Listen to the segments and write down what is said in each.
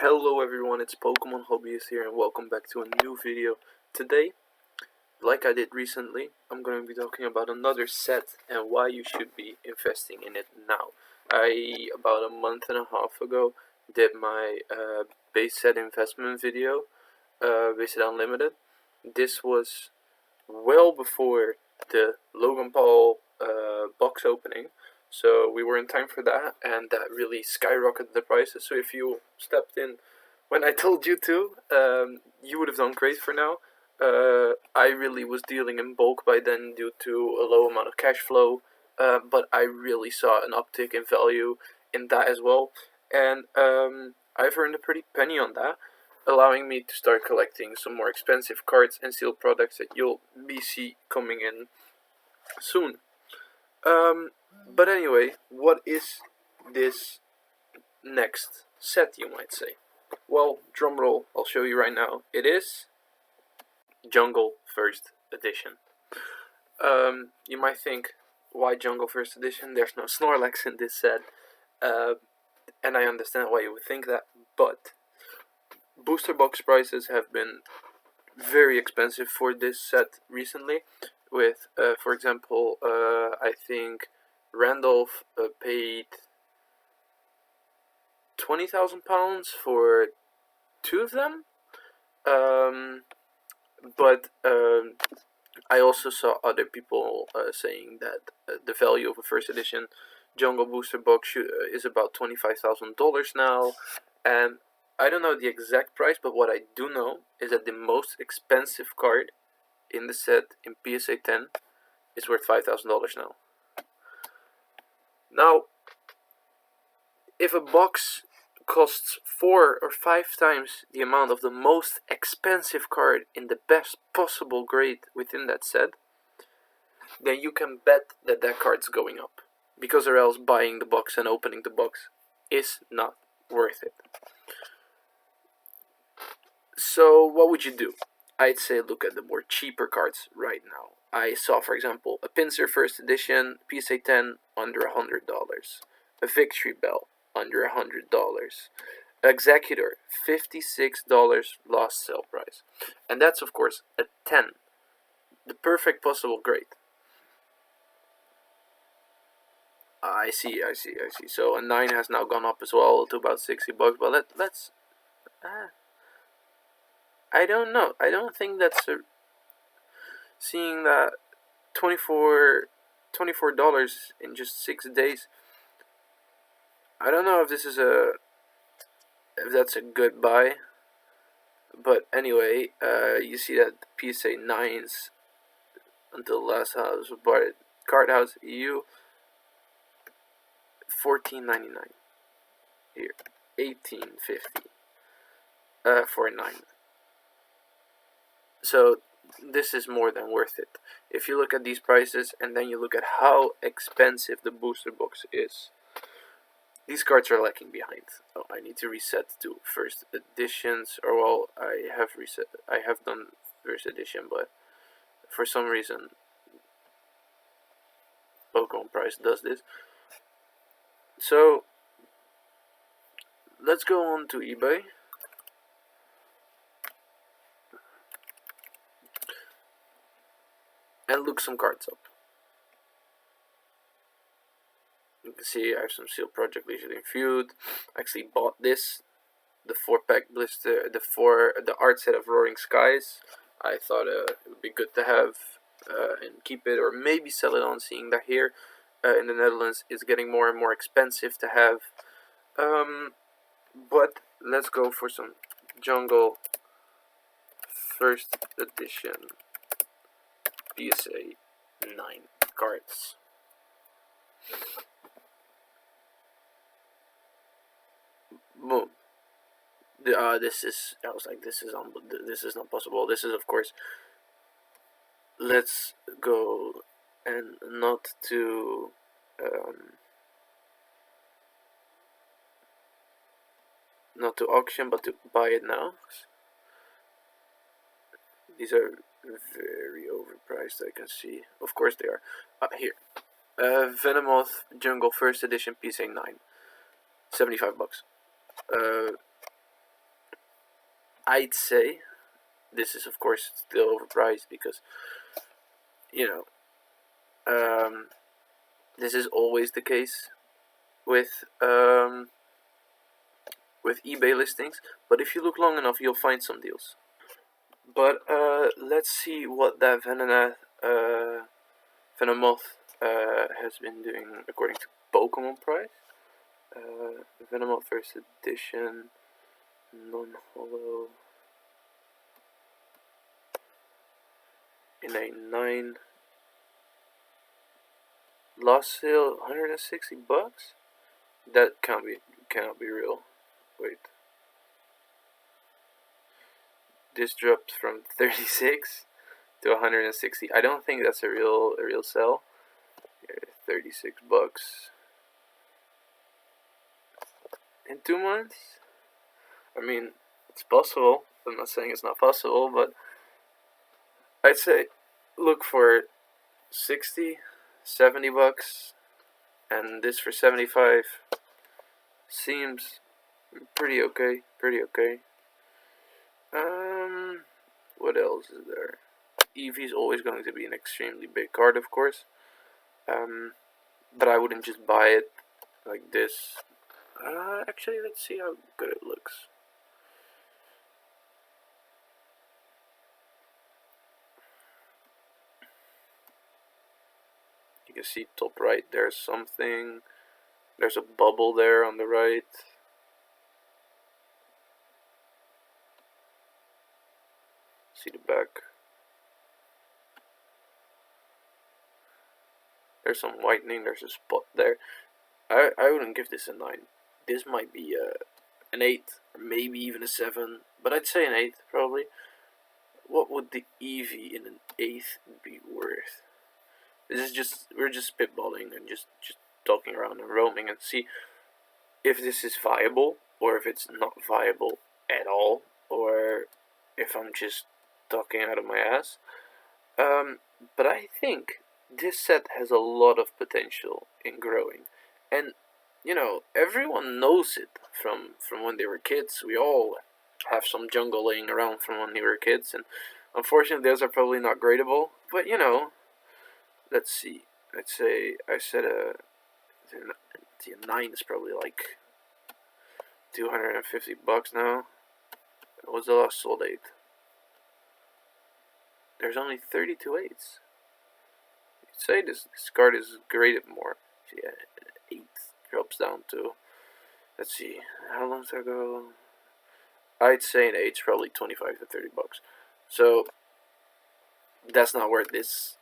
Hello everyone, it's Pokemon Hobbyist here and welcome back to a new video. Today, like I did recently, I'm going to be talking about another set and why you should be investing in it now. About a month and a half ago, did my base set investment video, Base Set Unlimited. This was well before the Logan Paul box opening. So we were in time for that, and that really skyrocketed the prices. So if you stepped in when I told you to, you would have done great for now. I really was dealing in bulk by then due to a low amount of cash flow, but I really saw an uptick in value in that as well. And I've earned a pretty penny on that, allowing me to start collecting some more expensive cards and sealed products that you'll be see coming in soon. But anyway, what is this next set, you might say? Well, drumroll, I'll show you right now. It is Jungle First Edition. You might think, why Jungle First Edition? There's no Snorlax in this set. And I understand why you would think that, but booster box prices have been very expensive for this set recently. With, for example, I think Randolph paid £20,000 for two of them. But I also saw other people saying that the value of a first edition Jungle Booster box is about $25,000 now, and I don't know the exact price, but what I do know is that the most expensive card in the set in PSA 10 is worth $5,000 now. Now, if a box costs 4 or 5 times the amount of the most expensive card in the best possible grade within that set, then you can bet that that card's going up, because or else buying the box and opening the box is not worth it. So what would you do? I'd say look at the more cheaper cards right now. I saw, for example, a Pinsir First Edition PSA 10 under $100, a Victory Bell under $100, Executor $56 lost sale price, and that's of course a 10, the perfect possible grade. I see. So a 9 has now gone up as well to about $60, but let's. I don't know. I don't think that's seeing that $24 in just 6 days. I don't know if that's a good buy. But anyway, you see that PSA 9s until last house bought Card House EU $14.99 here, $18.50 for a 9. So this is more than worth it. If you look at these prices and then you look at how expensive the booster box is, these cards are lagging behind. Oh, I need to reset to first editions, or well, I have done first edition, but for some reason Pokemon Price does this. So let's go on to eBay. And look some cards up. You can see I have some Sealed Project Leisurely Feud. I actually bought this, the 4-pack blister, the art set of Roaring Skies. I thought it would be good to have and keep it, or maybe sell it on, seeing that here in the Netherlands it's getting more and more expensive to have. But let's go for some Jungle First Edition PSA 9 cards. Boom. I was like, this is not possible. This is, of course, let's go and not to auction, but to buy it now. These are very overpriced, I can see. Of course they are. Here. Venomoth Jungle First Edition PSA 9. $75. I'd say this is of course still overpriced because, you know, this is always the case with eBay listings. But if you look long enough, you'll find some deals. But let's see what that Venomoth has been doing according to Pokemon price. Venomoth first edition, non-holo, in a 9. Last sale $160. That cannot be real. Wait. This dropped from 36 to 160. I don't think that's a real sell. Here, $36 in 2 months. I mean, it's possible. I'm not saying it's not possible, but I'd say look for 60, $70, and this for 75 seems pretty okay. What else is there? Eevee is always going to be an extremely big card, of course. But I wouldn't just buy it like this. Actually, let's see how good it looks. You can see top right, there's something. There's a bubble there on the right. See the back. There's some whitening, there's a spot there. I wouldn't give this a 9. This might be an 8, or maybe even a 7, but I'd say an 8 probably. What would the Eevee in an 8 be worth? This is we're just spitballing and just talking around and roaming and see if this is viable or if it's not viable at all, or if I'm just talking out of my ass. But I think this set has a lot of potential in growing, and everyone knows it from when they were kids. We all have some jungle laying around from when they were kids, and unfortunately those are probably not gradable, but let's see. Let's say I said a 9 is probably like $250 now. What was the last sold 8? There's only 32 8s. You'd say this card is graded more. Yeah, 8 drops down to, let's see, how long ago? I'd say an 8's probably 25 to $30. So that's not worth this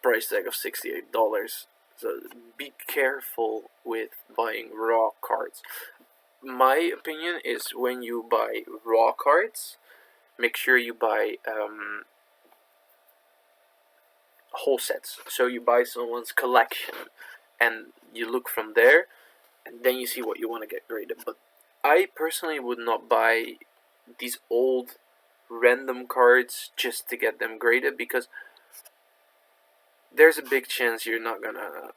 price tag of $68. So be careful with buying raw cards. My opinion is when you buy raw cards, make sure you buy whole sets. So you buy someone's collection and you look from there, and then you see what you want to get graded. But I personally would not buy these old random cards just to get them graded, because there's a big chance you're not gonna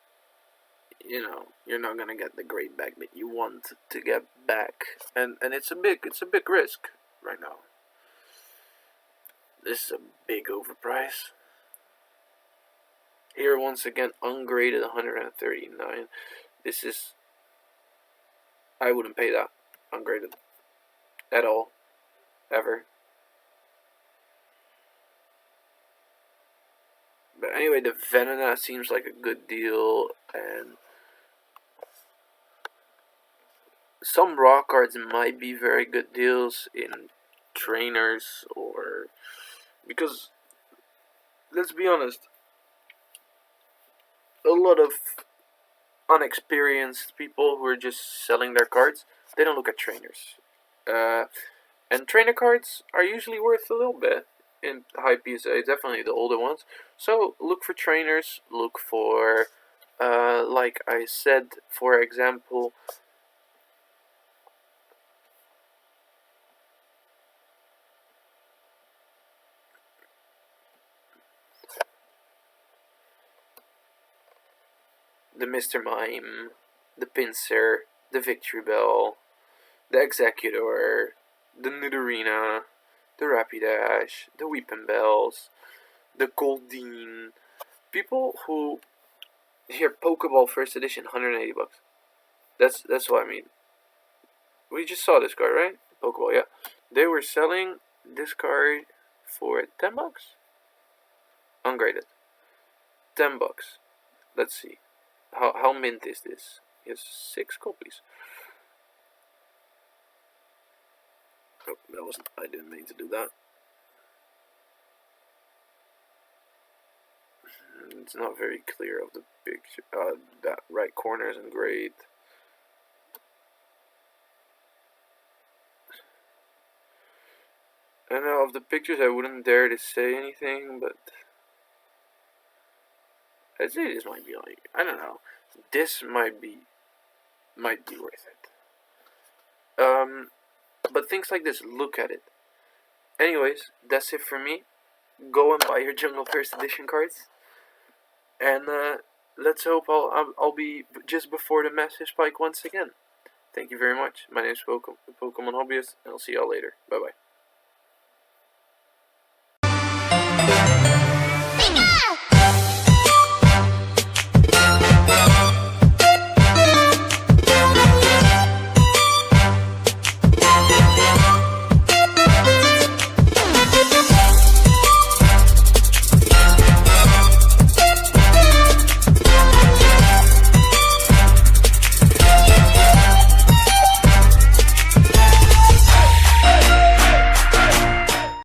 get the grade back that you want to get back, and it's a big risk right now. This is a big overprice. Here once again, ungraded, 139. This is, I wouldn't pay that ungraded at all, ever. But anyway, the Venona seems like a good deal, and some raw cards might be very good deals in trainers, or because let's be honest, a lot of unexperienced people who are just selling their cards, they don't look at trainers. And trainer cards are usually worth a little bit in high PSA, definitely the older ones. So look for trainers, look for, like I said, for example, the Mr. Mime, the Pinsir, the Victreebel, the Executor, the Nidorina, the Rapidash, the Weepinbells, the Goldeen. People who here Pokeball First Edition, $180. That's what I mean. We just saw this card, right? Pokeball, yeah. They were selling this card for $10. Ungraded. $10. Let's see. How mint is this? Yes, 6 copies. Oh, that wasn't. I didn't mean to do that. It's not very clear of the picture. That right corner isn't great. I don't know, of the pictures I wouldn't dare to say anything, but I'd say this might be like, I don't know. This might be worth it. But things like this, look at it. Anyways, that's it for me. Go and buy your Jungle First Edition cards. And let's hope I'll be just before the massive spike once again. Thank you very much. My name is Pokemon Hobbyist, and I'll see y'all later. Bye bye.